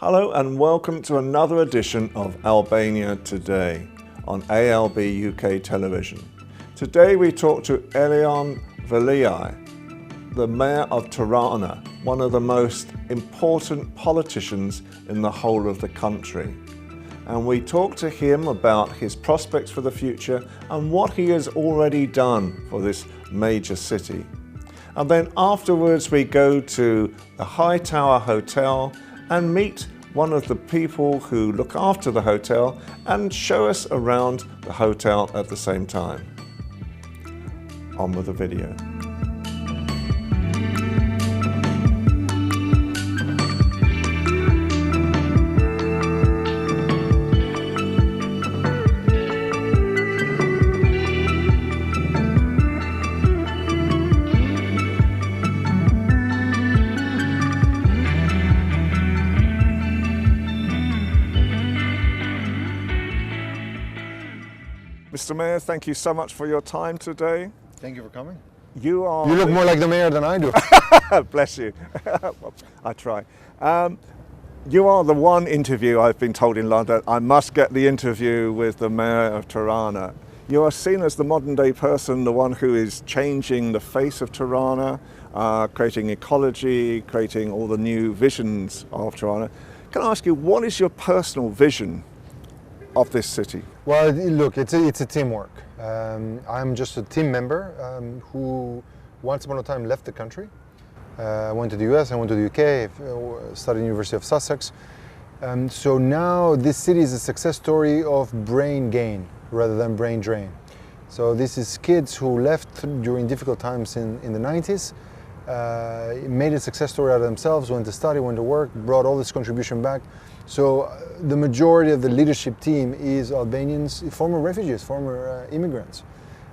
Hello and welcome to another edition of Albania Today on ALB UK television. Today we talk to Erion Veliaj, the Mayor of Tirana, one of the most important politicians in the whole of the country. And we talk to him about his prospects for the future and what he has already done for this major city. And then afterwards we go to the High Tower Hotel and meet one of the people who look after the hotel and show us around the hotel at the same time. On with the video. Mr. Mayor, thank you so much for your time today. Thank you for coming. You look more like the mayor than I do. Bless you. Well, I try. You are the one interview I've been told in London. I must get the interview with the Mayor of Tirana. You are seen as the modern day person, the one who is changing the face of Tirana, creating ecology, creating all the new visions of Tirana. Can I ask you, what is your personal vision of this city? Well, look, it's a teamwork. I'm just a team member who once upon a time left the country. I went to the US, I went to the UK, studied at the University of Sussex. So now this city is a success story of brain gain rather than brain drain. So this is kids who left during difficult times in the 90s, made a success story out of themselves, went to study, went to work, brought all this contribution back. So the majority of the leadership team is Albanians, former refugees, former immigrants.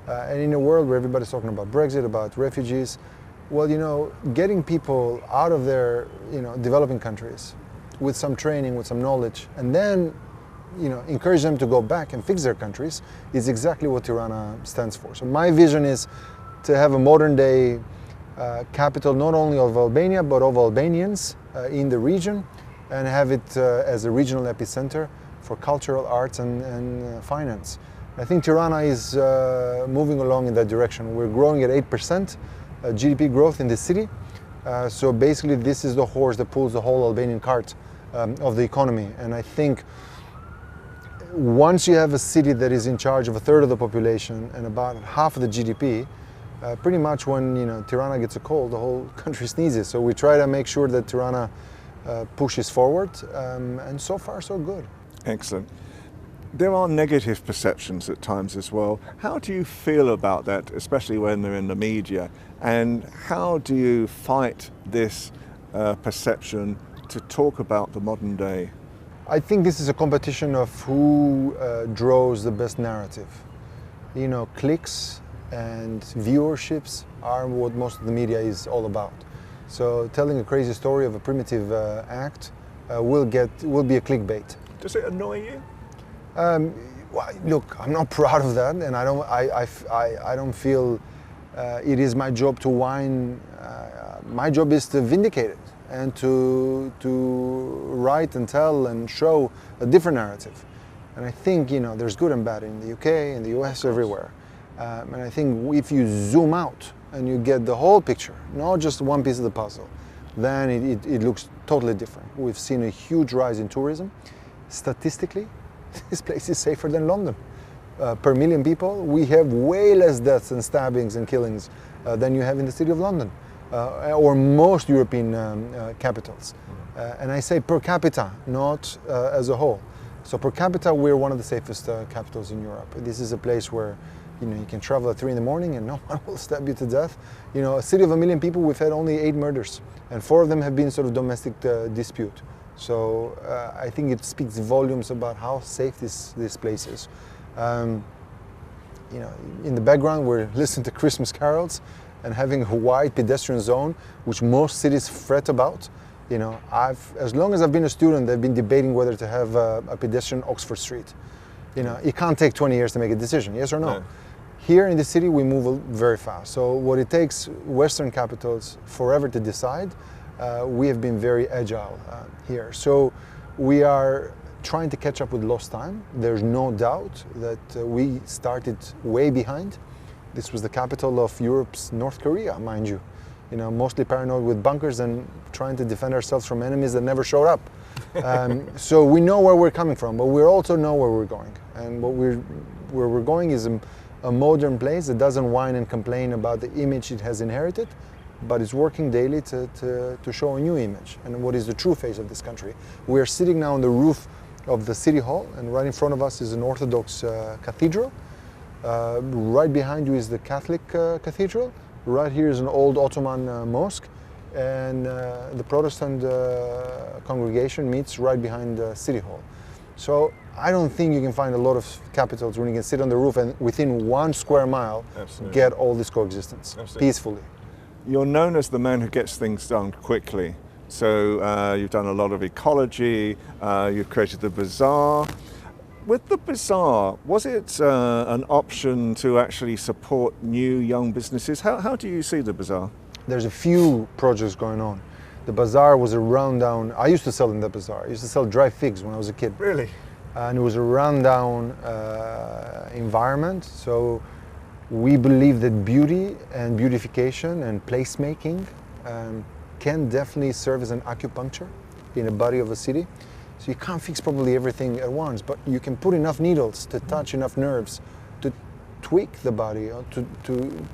And in a world where everybody's talking about Brexit, about refugees, well, you know, getting people out of their, developing countries with some training, with some knowledge, and then, encourage them to go back and fix their countries is exactly what Tirana stands for. So my vision is to have a modern day capital not only of Albania, but of Albanians in the region, and have it as a regional epicenter for cultural arts and finance. I think Tirana is moving along in that direction. We're growing at 8% GDP growth in the city. So basically this is the horse that pulls the whole Albanian cart of the economy. And I think once you have a city that is in charge of a third of the population and about half of the GDP, pretty much when Tirana gets a cold, the whole country sneezes. So we try to make sure that Tirana pushes forward, and so far so good. Excellent. There are negative perceptions at times as well. How do you feel about that, especially when they're in the media? And how do you fight this perception to talk about the modern day? I think this is a competition of who draws the best narrative. Clicks and viewerships are what most of the media is all about. So telling a crazy story of a primitive act will be a clickbait. Does it annoy you? Well, look, I'm not proud of that, and I don't feel it is my job to whine. My job is to vindicate it and to write and tell and show a different narrative. And I think there's good and bad in the UK, in the US, everywhere. And I think if you zoom out and you get the whole picture, not just one piece of the puzzle, then it looks totally different. We've seen a huge rise in tourism. Statistically, this place is safer than London. Per million people, we have way less deaths and stabbings and killings than you have in the city of London, or most European capitals. And I say per capita, not as a whole. So per capita, we're one of the safest capitals in Europe. This is a place where you can travel at 3 in the morning and no one will stab you to death. A city of 1 million people, we've had only 8 murders, and 4 of them have been sort of domestic dispute. So I think it speaks volumes about how safe this place is. In the background, we're listening to Christmas carols and having a wide pedestrian zone, which most cities fret about. As long as I've been a student, they've been debating whether to have a pedestrian Oxford Street. It can't take 20 years to make a decision, yes or no? Here in the city, we move very fast. So what it takes Western capitals forever to decide, we have been very agile here. So we are trying to catch up with lost time. There's no doubt that we started way behind. This was the capital of Europe's North Korea, mind you. You know, mostly paranoid with bunkers and trying to defend ourselves from enemies that never showed up. So we know where we're coming from, but we also know where we're going. And where we're going is a modern place that doesn't whine and complain about the image it has inherited, but it's working daily to show a new image and what is the true face of this country. We are sitting now on the roof of the city hall, and right in front of us is an Orthodox cathedral. Right behind you is the Catholic cathedral. Right here is an old Ottoman mosque, and the Protestant congregation meets right behind City Hall. So I don't think you can find a lot of capitals when you can sit on the roof and within 1 square mile get all this coexistence peacefully. You're known as the man who gets things done quickly. So you've done a lot of ecology, you've created the bazaar. With the bazaar, was it an option to actually support new young businesses? How do you see the bazaar? There's a few projects going on. The bazaar was a rundown. I used to sell in the bazaar. I used to sell dry figs when I was a kid. Really? And it was a rundown environment. So we believe that beauty and beautification and placemaking can definitely serve as an acupuncture in the body of a city. So you can't fix probably everything at once, but you can put enough needles to touch enough nerves to tweak the body, or to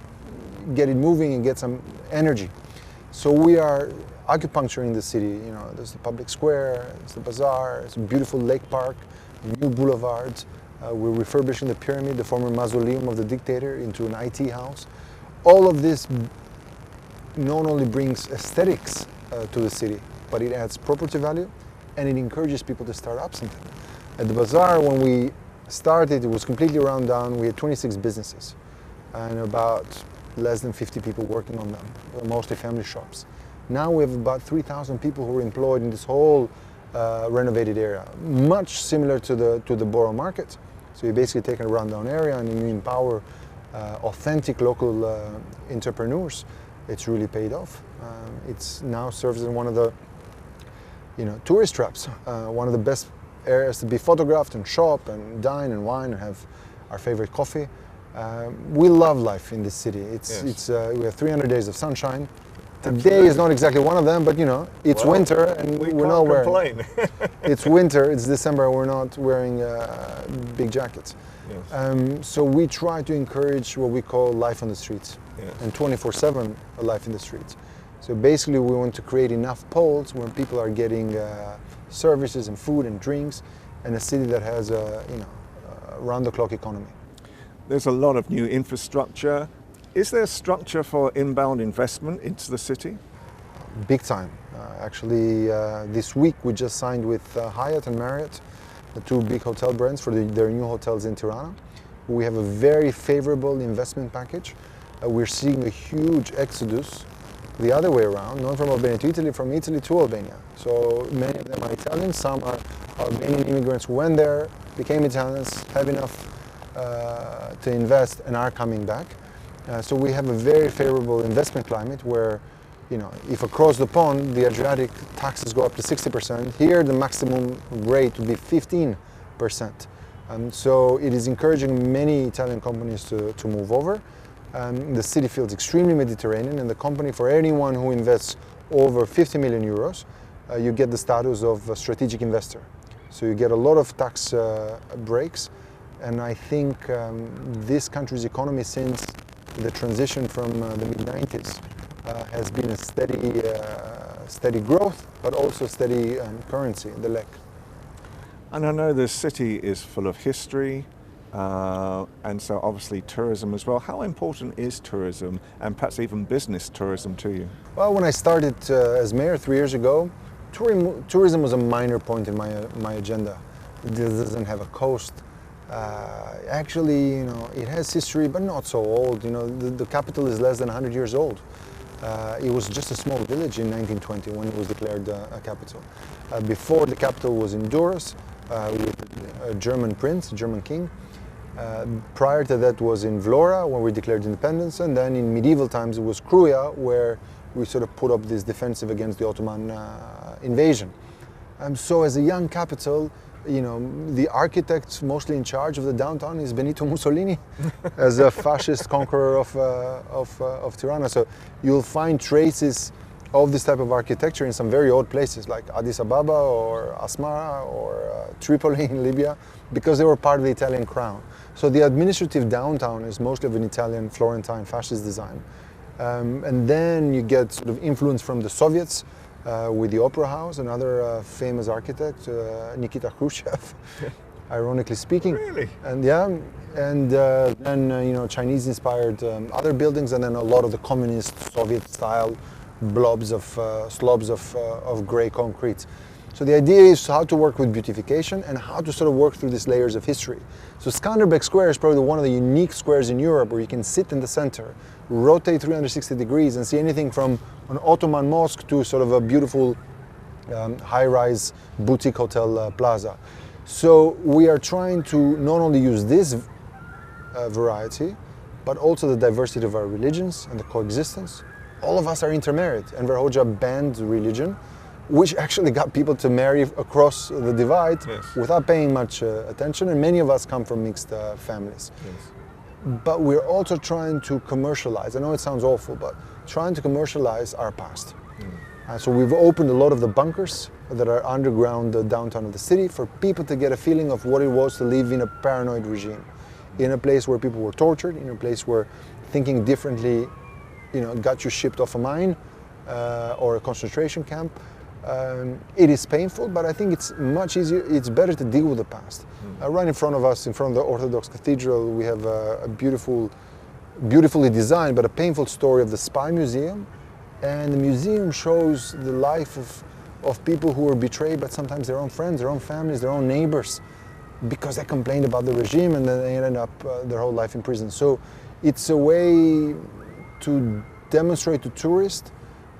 get it moving and get some energy. So we are acupuncturing the city. You know, there's the public square, there's the bazaar, it's a beautiful lake park, new boulevards. We're refurbishing the pyramid, the former mausoleum of the dictator, into an IT house. All of this not only brings aesthetics to the city, but it adds property value, and it encourages people to start up something. At the bazaar, when we started, it was completely run down. We had 26 businesses and about less than 50 people working on them, mostly family shops. Now we have about 3,000 people who are employed in this whole renovated area, much similar to the borough market. So you basically take a rundown area and you empower authentic local entrepreneurs. It's really paid off. It's now serves as one of the tourist traps, one of the best areas to be photographed and shop and dine and wine and have our favorite coffee. We love life in this city. We have 300 days of sunshine. Today is not exactly one of them, but it's winter and we're not wearing. It's winter, it's December, we're not wearing big jackets. Yes. So we try to encourage what we call life on the streets, and 24/7 life in the streets. So basically we want to create enough poles where people are getting services and food and drinks, and a city that has a round-the-clock economy. There's a lot of new infrastructure. Is there structure for inbound investment into the city? Big time. Actually, this week we just signed with Hyatt and Marriott, the two big hotel brands, for their new hotels in Tirana. We have a very favorable investment package. We're seeing a huge exodus the other way around, not from Albania to Italy, from Italy to Albania. So many of them are Italian, some are Albanian immigrants who went there, became Italians, have enough to invest and are coming back. So we have a very favorable investment climate where, if across the pond the Adriatic taxes go up to 60%, here the maximum rate would be 15%. So it is encouraging many Italian companies to move over. The city feels extremely Mediterranean, and the company, for anyone who invests over 50 million euros, you get the status of a strategic investor. So you get a lot of tax breaks, and I think this country's economy since the transition from the mid-90s has been a steady growth, but also steady currency, the lek. And I know the city is full of history, and so obviously tourism as well. How important is tourism, and perhaps even business tourism to you? Well, when I started as mayor 3 years ago, tourism was a minor point in my agenda. It doesn't have a coast. Actually, it has history, but not so old. The capital is less than 100 years old. It was just a small village in 1920 when it was declared a capital. Before, the capital was in Durrës with a German prince, a German king. Prior to that was in Vlora when we declared independence, and then in medieval times it was Kruja, where we sort of put up this defensive against the Ottoman invasion. So as a young capital, you know, the architect mostly in charge of the downtown is Benito Mussolini as a fascist conqueror of Tirana. So you'll find traces of this type of architecture in some very odd places like Addis Ababa or Asmara or Tripoli in Libya, because they were part of the Italian crown. So the administrative downtown is mostly of an Italian Florentine fascist design. And then you get sort of influence from the Soviets with the Opera House, another famous architect, Nikita Khrushchev, ironically speaking. Really? And yeah, and then you know, Chinese-inspired other buildings, and then a lot of the communist Soviet-style slobs of grey concrete. So the idea is how to work with beautification and how to sort of work through these layers of history. So Skanderbeg Square is probably one of the unique squares in Europe where you can sit in the center, rotate 360 degrees and see anything from an Ottoman mosque to sort of a beautiful high-rise boutique hotel plaza. So we are trying to not only use this variety, but also the diversity of our religions and the coexistence. All of us are intermarried, and Enver Hoxha banned religion, which actually got people to marry across the divide without paying much attention, and many of us come from mixed families. But we're also trying to commercialize, I know it sounds awful, but trying to commercialize our past. So we've opened a lot of the bunkers that are underground the downtown of the city for people to get a feeling of what it was to live in a paranoid regime, in a place where people were tortured, in a place where thinking differently, you know, got you shipped off a mine or a concentration camp. It is painful, but I think it's much easier, it's better to deal with the past. Right in front of us, in front of the Orthodox Cathedral, we have a beautifully designed but a painful story of the Spy Museum. And the museum shows the life of people who were betrayed by sometimes their own friends, their own families, their own neighbors, because they complained about the regime and then they ended up their whole life in prison. So it's a way to demonstrate to tourists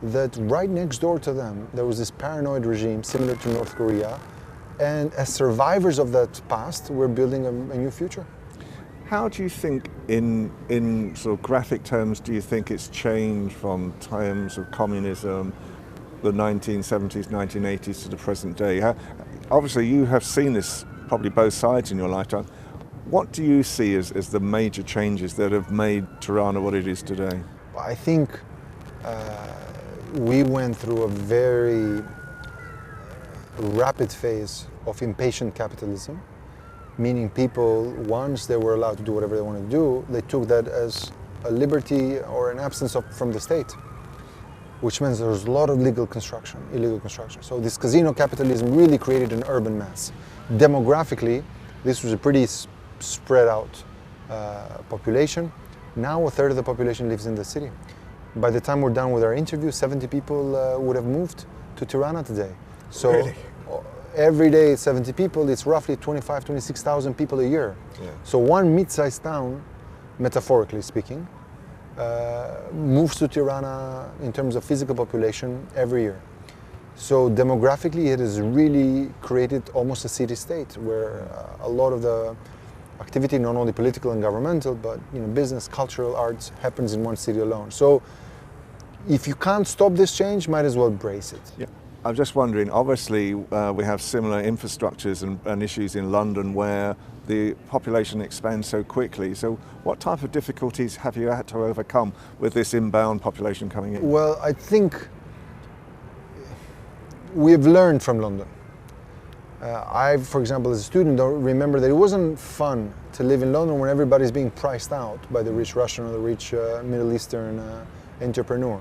that right next door to them there was this paranoid regime similar to North Korea, and as survivors of that past we're building a new future. How do you think, in sort of graphic terms, do you think it's changed from times of communism, the 1970s, 1980s to the present day? Obviously you have seen this, probably both sides in your lifetime. What do you see as the major changes that have made Tirana what it is today? I think we went through a very rapid phase of impatient capitalism, meaning people, once they were allowed to do whatever they wanted to do, they took that as a liberty or an absence from the state, which means there was a lot of illegal construction. So this casino capitalism really created an urban mass. Demographically, this was a pretty spread out population. Now a third of the population lives in the city. By the time we're done with our interview, 70 people would have moved to Tirana today. So really? Every day 70 people, it's roughly 26,000 people a year. Yeah. So one mid-sized town, metaphorically speaking, moves to Tirana in terms of physical population every year. So demographically it has really created almost a city-state where a lot of the activity, not only political and governmental, but business, cultural, arts, happens in one city alone. So if you can't stop this change, might as well embrace it. Yeah. I'm just wondering, obviously we have similar infrastructures and issues in London where the population expands so quickly. So what type of difficulties have you had to overcome with this inbound population coming in? Well, I think we've learned from London. I, for example, as a student, don't remember that it wasn't fun to live in London when everybody's being priced out by the rich Russian or the rich Middle Eastern entrepreneur.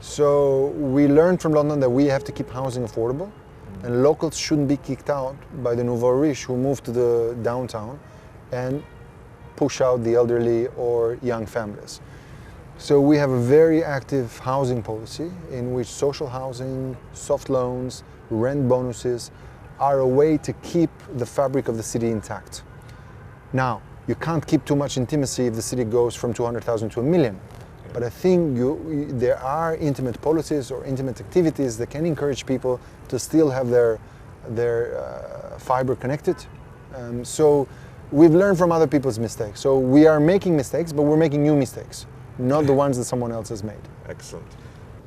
So we learned from London that we have to keep housing affordable, and locals shouldn't be kicked out by the nouveau riche who move to the downtown and push out the elderly or young families. So we have a very active housing policy in which social housing, soft loans, rent bonuses are a way to keep the fabric of the city intact. Now, you can't keep too much intimacy if the city goes from 200,000 to 1 million. But I think there are intimate policies or intimate activities that can encourage people to still have their fiber connected. So we've learned from other people's mistakes. So we are making mistakes, but we're making new mistakes, not the ones that someone else has made. Excellent.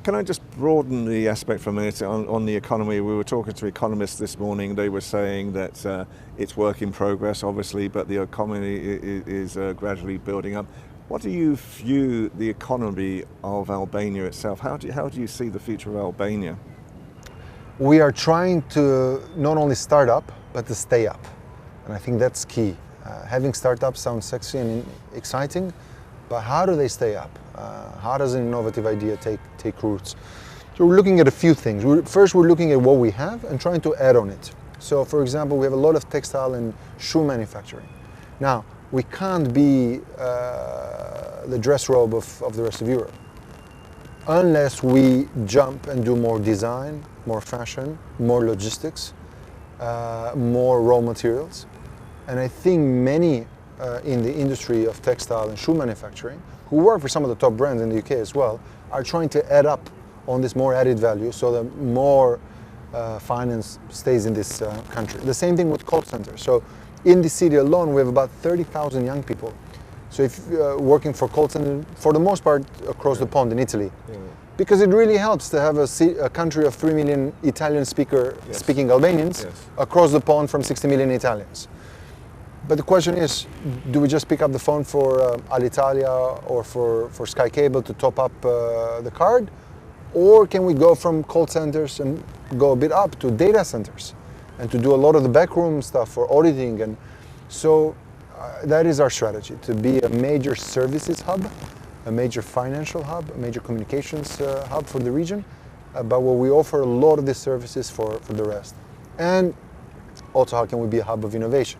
Can I just broaden the aspect for a minute on the economy. We were talking to economists this morning. They were saying that it's work in progress, obviously, but the economy is gradually building up. What do you view the economy of Albania itself? How do you see the future of Albania? We are trying to not only start up, but to stay up. And I think that's key. Having startups sounds sexy and exciting, but how do they stay up? How does an innovative idea take roots? So we're looking at a few things. First, we're looking at what we have and trying to add on it. So for example, we have a lot of textile and shoe manufacturing. Now, we can't be the dress robe of the rest of Europe unless we jump and do more design, more fashion, more logistics, more raw materials. And I think many in the industry of textile and shoe manufacturing, who work for some of the top brands in the UK as well, are trying to add up on this more added value so that more finance stays in this country. The same thing with call centers. So in the city alone, we have about 30,000 young people. So if working for call center, for the most part, across the pond in Italy, because it really helps to have a country of 3 million Italian speaking Albanians across the pond from 60 million Italians. But the question is, do we just pick up the phone for Alitalia or for Sky Cable to top up the card? Or can we go from call centers and go a bit up to data centers and to do a lot of the backroom stuff for auditing? And so that is our strategy, to be a major services hub, a major financial hub, a major communications hub for the region, but where we offer a lot of these services for the rest. And also, how can we be a hub of innovation?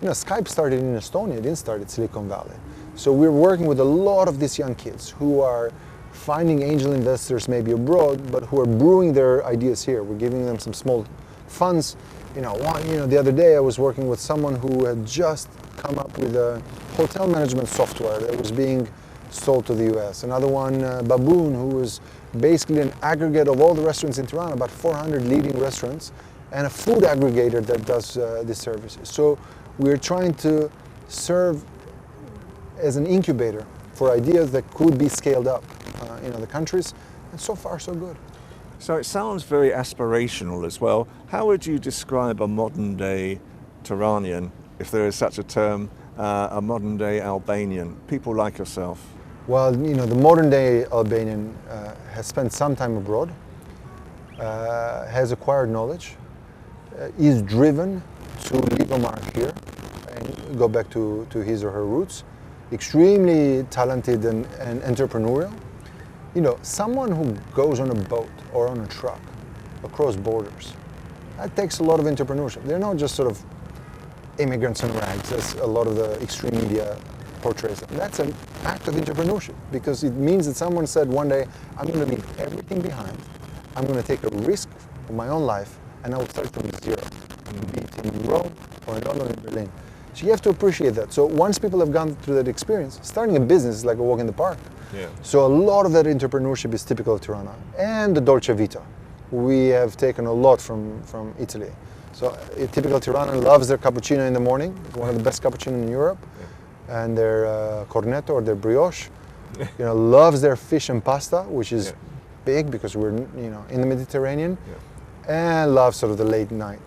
You know, Skype started in Estonia, it didn't start at Silicon Valley. So we're working with a lot of these young kids who are finding angel investors maybe abroad, but who are brewing their ideas here. We're giving them some small funds. The other day I was working with someone who had just come up with a hotel management software that was being sold to the US. Another one, Baboon, who was basically an aggregate of all the restaurants in Tirana, about 400 leading restaurants, and a food aggregator that does these services. So we're trying to serve as an incubator for ideas that could be scaled up in other countries, and so far so good. So it sounds very aspirational as well. How would you describe a modern day Tiranian, if there is such a term, a modern day Albanian, people like yourself? Well, the modern day Albanian has spent some time abroad, has acquired knowledge, is driven to leave a mark here and go back to his or her roots, extremely talented and entrepreneurial. Someone who goes on a boat or on a truck across borders, that takes a lot of entrepreneurship. They're not just sort of immigrants in rags, as a lot of the extreme media portrays them. That's an act of entrepreneurship, because it means that someone said one day, I'm going to leave everything behind, I'm going to take a risk of my own life, and I will start from zero, be it in Rome or in London or in Berlin. So you have to appreciate that. So once people have gone through that experience, starting a business is like a walk in the park. Yeah. So a lot of that entrepreneurship is typical of Tirana. And the Dolce Vita. We have taken a lot from Italy. So a typical Tirana loves their cappuccino in the morning, one of the best cappuccino in Europe, and their cornetto or their brioche. Loves their fish and pasta, which is big because we're in the Mediterranean. And loves sort of the late night.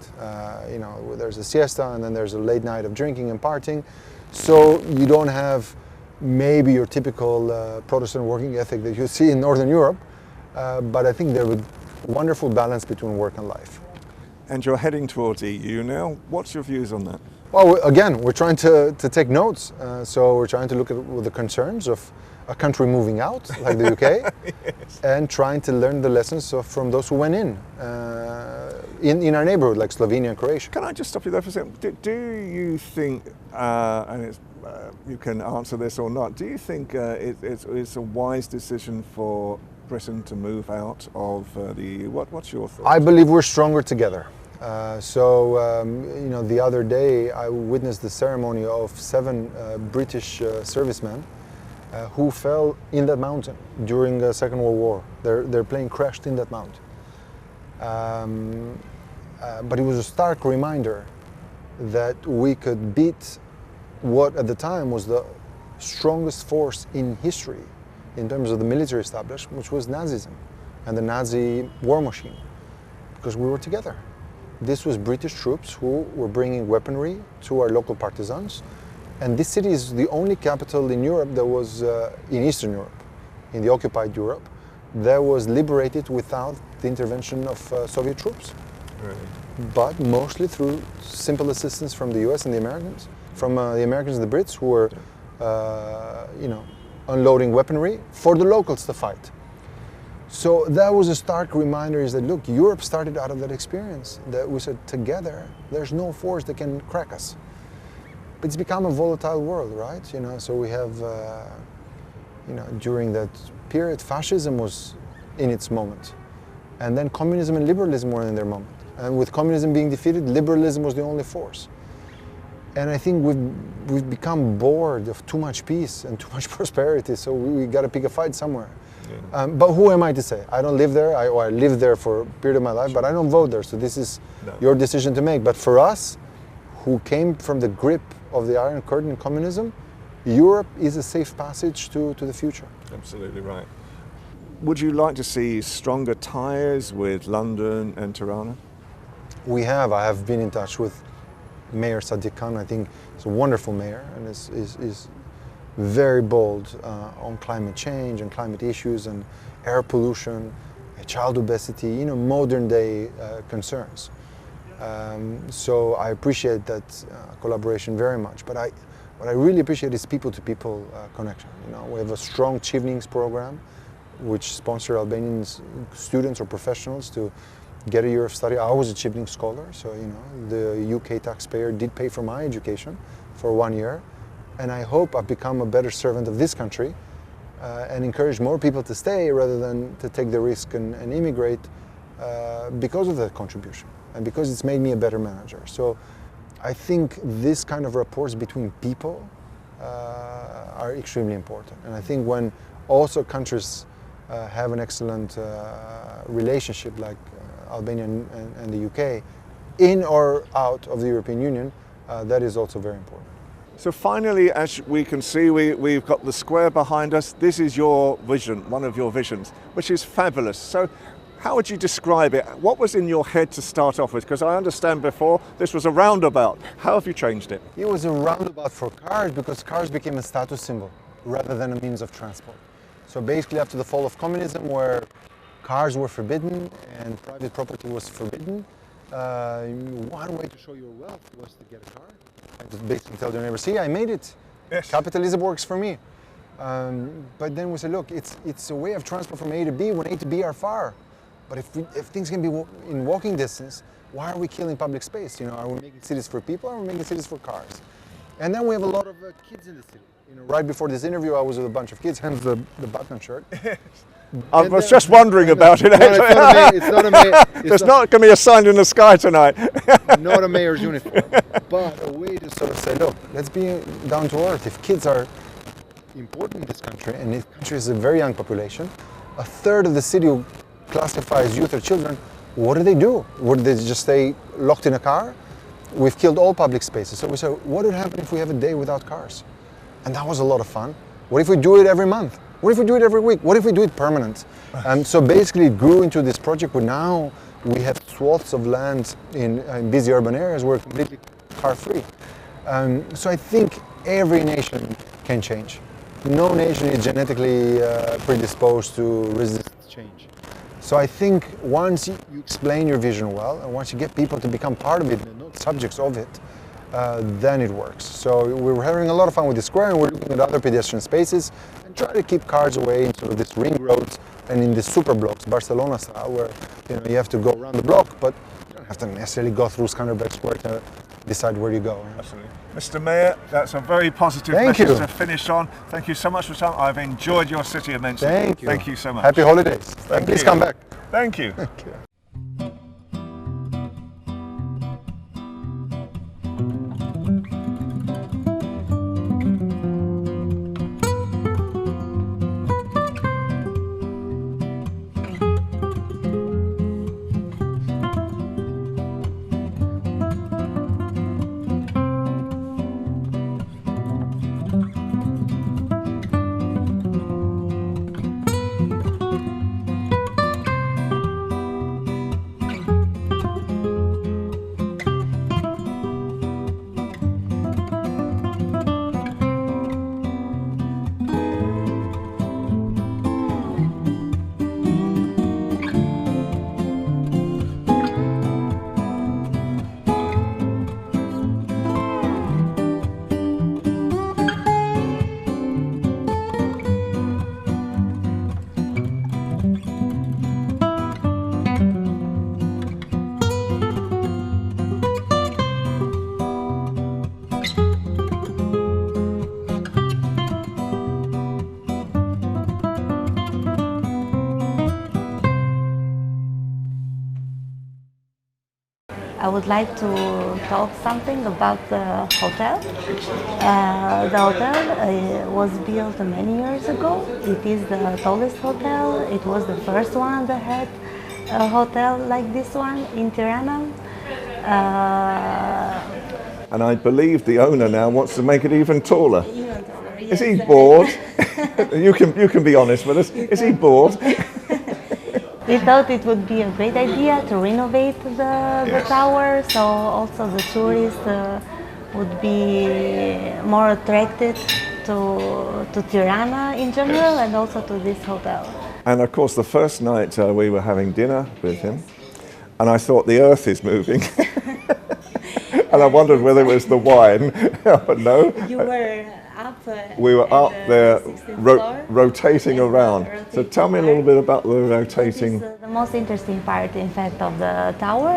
There's a siesta and then there's a late night of drinking and partying. So you don't have maybe your typical Protestant working ethic that you see in Northern Europe, but I think there's a wonderful balance between work and life. And you're heading towards EU now. What's your views on that? Well, again, we're trying to take notes. So we're trying to look at the concerns of a country moving out, like the UK, and trying to learn the lessons from those who went in our neighborhood, like Slovenia and Croatia. Can I just stop you there for a second? Do you think, and you can answer this or not, do you think it's a wise decision for Britain to move out of the EU? What's your thought? I believe we're stronger together. The other day I witnessed the ceremony of 7 British servicemen who fell in that mountain during the Second World War. Their plane crashed in that mountain. But it was a stark reminder that we could beat what at the time was the strongest force in history in terms of the military establishment, which was Nazism. and the Nazi war machine, because we were together. This was British troops who were bringing weaponry to our local partisans, and this city is the only capital in Europe that was, in Eastern Europe, in the occupied Europe, that was liberated without the intervention of Soviet troops. Really? But mostly through simple assistance from the US and the Americans, from the Americans and the Brits, who were, unloading weaponry for the locals to fight. So that was a stark reminder, is that, look, Europe started out of that experience, that we said, together, there's no force that can crack us. But it's become a volatile world, right? So we have, during that period, fascism was in its moment. And then communism and liberalism were in their moment. And with communism being defeated, liberalism was the only force. And I think we've become bored of too much peace and too much prosperity, so we got to pick a fight somewhere. Yeah. But who am I to say? I don't live there, I lived there for a period of my life, but I don't vote there, so this is your decision to make. But for us, who came from the grip of the Iron Curtain and communism, Europe is a safe passage to the future. Absolutely right. Would you like to see stronger ties with London and Tirana? I have been in touch with Mayor Sadiq Khan. I think he's a wonderful mayor and is very bold on climate change and climate issues and air pollution, child obesity, modern day concerns. So I appreciate that collaboration very much. But what I really appreciate is people-to-people connection. We have a strong Chivnings program, which sponsor Albanian students or professionals to get a year of study. I was a Chivning scholar, so the UK taxpayer did pay for my education for 1 year, and I hope I've become a better servant of this country and encourage more people to stay rather than to take the risk and immigrate because of that contribution and because it's made me a better manager. So I think this kind of rapports between people are extremely important, and I think when also countries have an excellent relationship like Albania and the UK, in or out of the European Union, that is also very important. So finally, as we can see, we've got the square behind us. This is your vision, one of your visions, which is fabulous. So how would you describe it? What was in your head to start off with? Because I understand before this was a roundabout. How have you changed it? It was a roundabout for cars because cars became a status symbol rather than a means of transport. So basically after the fall of communism, where cars were forbidden and private property was forbidden, one way to show your wealth was to get a car and to basically tell your neighbor, see, I made it. Yes. Capitalism works for me. But then we said, look, it's a way of transport from A to B when A to B are far. But if things can be in walking distance, why are we killing public space? Are we making cities for people or are we making cities for cars? And then we have a lot of kids in the city. Right before this interview, I was with a bunch of kids, hence the button shirt. I was just wondering about it. It's not a mayor. There's not going to be a sign in the sky tonight. Not a mayor's uniform, but a way to sort of say, look, let's be down to earth. If kids are important in this country, and this country is a very young population, a third of the city classifies youth or children, what do? Would they just stay locked in a car? We've killed all public spaces. So we said, what would happen if we have a day without cars? And that was a lot of fun. What if we do it every month? What if we do it every week? What if we do it permanent? So basically it grew into this project where now we have swaths of land in busy urban areas where we're completely car-free. So I think every nation can change. No nation is genetically predisposed to resist change. So I think once you explain your vision well, and once you get people to become part of it and not subjects of it, then it works. So we're having a lot of fun with the square, and we're looking at other pedestrian spaces and try to keep cars away in sort of this ring roads and in the super blocks, Barcelona style, where you have to go around the block, but you don't have to necessarily go through Skanderbeg Square to decide where you go. Absolutely. Mr. Mayor, that's a very positive message to finish on. Thank you so much for your time. I've enjoyed your city immensely. Thank you. Thank you so much. Happy holidays. Please come back. Thank you. Thank you. I would like to talk something about the hotel. The hotel was built many years ago. It is the tallest hotel. It was the first one that had a hotel like this one in Tirana. And I believe the owner now wants to make it even taller. Even taller, Is he yes. bored? You can be honest with us. Is he bored? We thought it would be a great idea to renovate the tower, so also the tourists would be more attracted to Tirana in general and also to this hotel. And of course, the first night we were having dinner with him, and I thought the earth is moving. And I wondered whether it was the wine. But no. You were up. We were up there 16th floor. rotating around. So tell me a little bit about the rotating. This is the most interesting part, in fact, of the tower.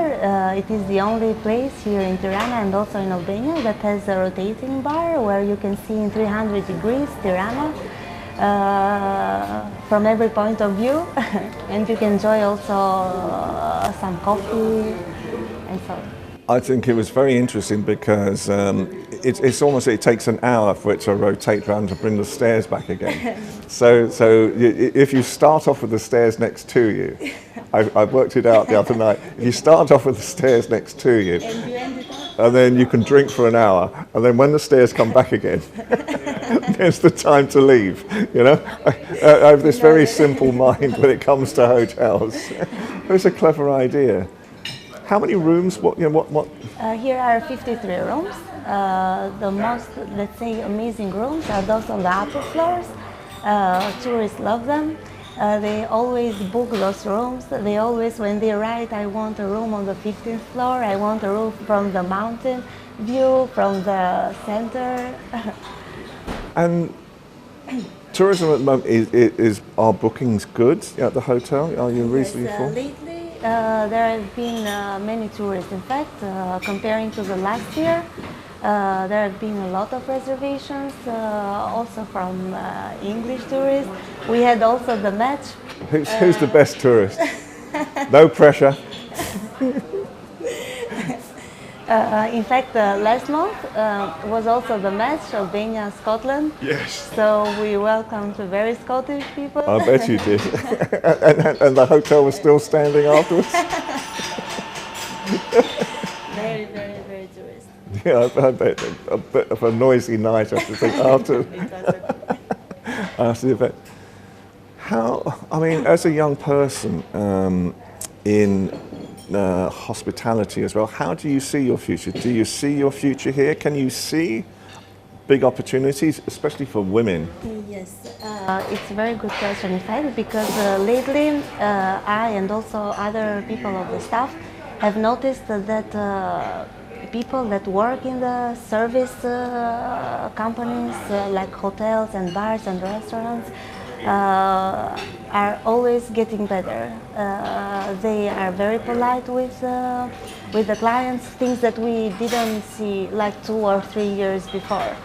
It is the only place here in Tirana and also in Albania that has a rotating bar where you can see in 300 degrees Tirana from every point of view. And you can enjoy also some coffee and so on. I think it was very interesting because it's almost, it takes an hour for it to rotate around to bring the stairs back again. So if you start off with the stairs next to you, I worked it out the other night. If you start off with the stairs next to you, and then you can drink for an hour, and then when the stairs come back again, there's the time to leave. You know, I have this very simple mind when it comes to hotels. It was a clever idea. How many rooms? What? Here are 53 rooms. The most, let's say, amazing rooms are those on the upper floors. Tourists love them. They always book those rooms. They always, when they write, I want a room on the 15th floor. I want a room from the mountain view, from the center. And tourism at the moment are bookings good at the hotel? Are you reasonably full? Lately, there have been many tourists. In fact, comparing to the last year, there have been a lot of reservations, also from English tourists. We had also the match. Who's the best tourist? No pressure. In fact, last month was also the match, Albania-Scotland. Yes. So we welcomed very Scottish people. I bet you did. and the hotel was still standing afterwards? Very, very, very tourist. Yeah, I bet. A bit of a noisy night, I should think, after the event. As a young person in hospitality as well, how do you see your future? Do you see your future here? Can you see big opportunities, especially for women? Yes, it's a very good question, in fact, because lately I and also other people of the staff have noticed that people that work in the service companies like hotels and bars and restaurants are always getting better. They are very polite with the clients, things that we didn't see like 2 or 3 years before.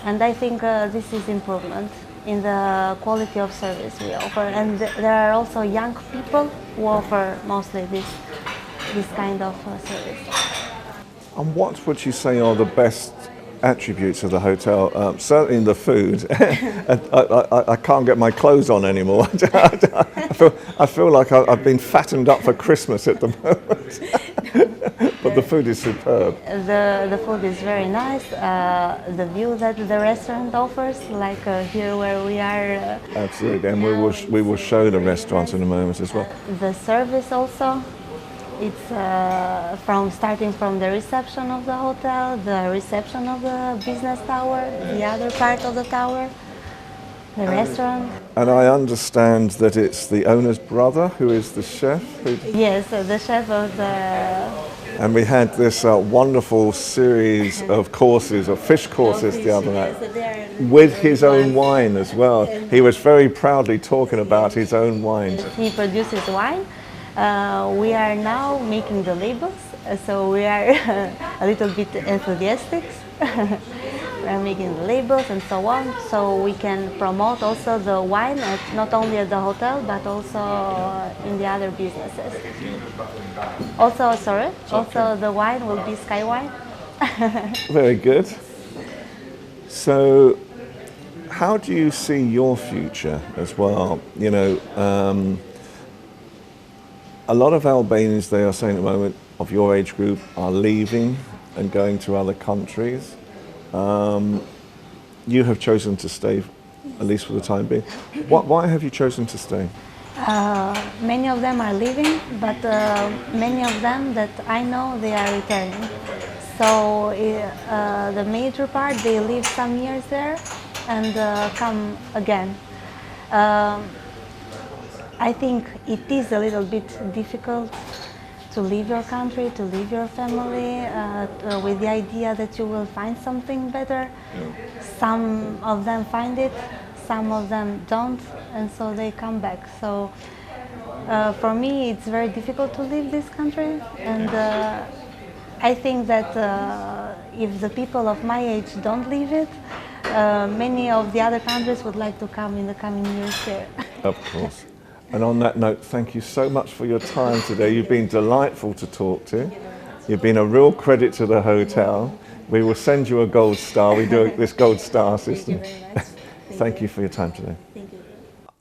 And I think this is improvement in the quality of service we offer. And there are also young people who offer mostly this kind of service. And what would you say are the best attributes of the hotel? Certainly the food. I can't get my clothes on anymore. I feel like I've been fattened up for Christmas at the moment. But the food is superb. The food is very nice. The view that the restaurant offers, like here where we are. Absolutely, and we will show the restaurant in a moment as well. The service also. It's starting from the reception of the hotel, the reception of the business tower, the other part of the tower, the restaurant. And I understand that it's the owner's brother who is the chef? Yes, the chef of the... And we had this wonderful series of courses, of fish courses the other night, with his own wine as well. He was very proudly talking about his own wine. He produces wine. We are now making the labels, so we are a little bit enthusiastic. We are making the labels and so on, so we can promote also the wine not only at the hotel but also in the other businesses. Also, also the wine will be Sky Wine. Very good. So, how do you see your future as well? You know, a lot of Albanians, they are saying at the moment, of your age group, are leaving and going to other countries. You have chosen to stay, at least for the time being. Why have you chosen to stay? Many of them are leaving, but many of them that I know, they are returning. So the major part, they live some years there and come again. I think it is a little bit difficult to leave your country, to leave your family, with the idea that you will find something better. Yeah. Some of them find it, some of them don't, and so they come back. So for me, it's very difficult to leave this country, and I think that if the people of my age don't leave it, many of the other countries would like to come in the coming years here. Of course. And on that note, thank you so much for your time today. You've been delightful to talk to. You've been a real credit to the hotel. We will send you a gold star. We do this gold star system. Thank you very much. Thank you for your time today. Thank you.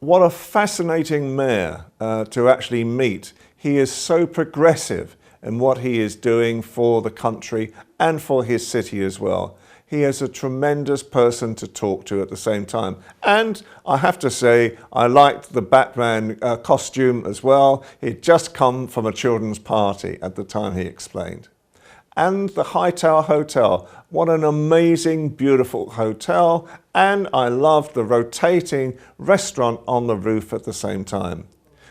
What a fascinating mayor to actually meet. He is so progressive in what he is doing for the country and for his city as well. He is a tremendous person to talk to at the same time. And I have to say, I liked the Batman costume as well. He'd just come from a children's party at the time he explained. And the Hightower Hotel. What an amazing, beautiful hotel. And I loved the rotating restaurant on the roof at the same time.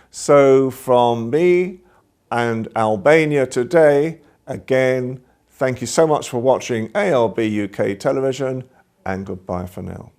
So from me and Albania Today, again, thank you so much for watching ALB UK Television, and goodbye for now.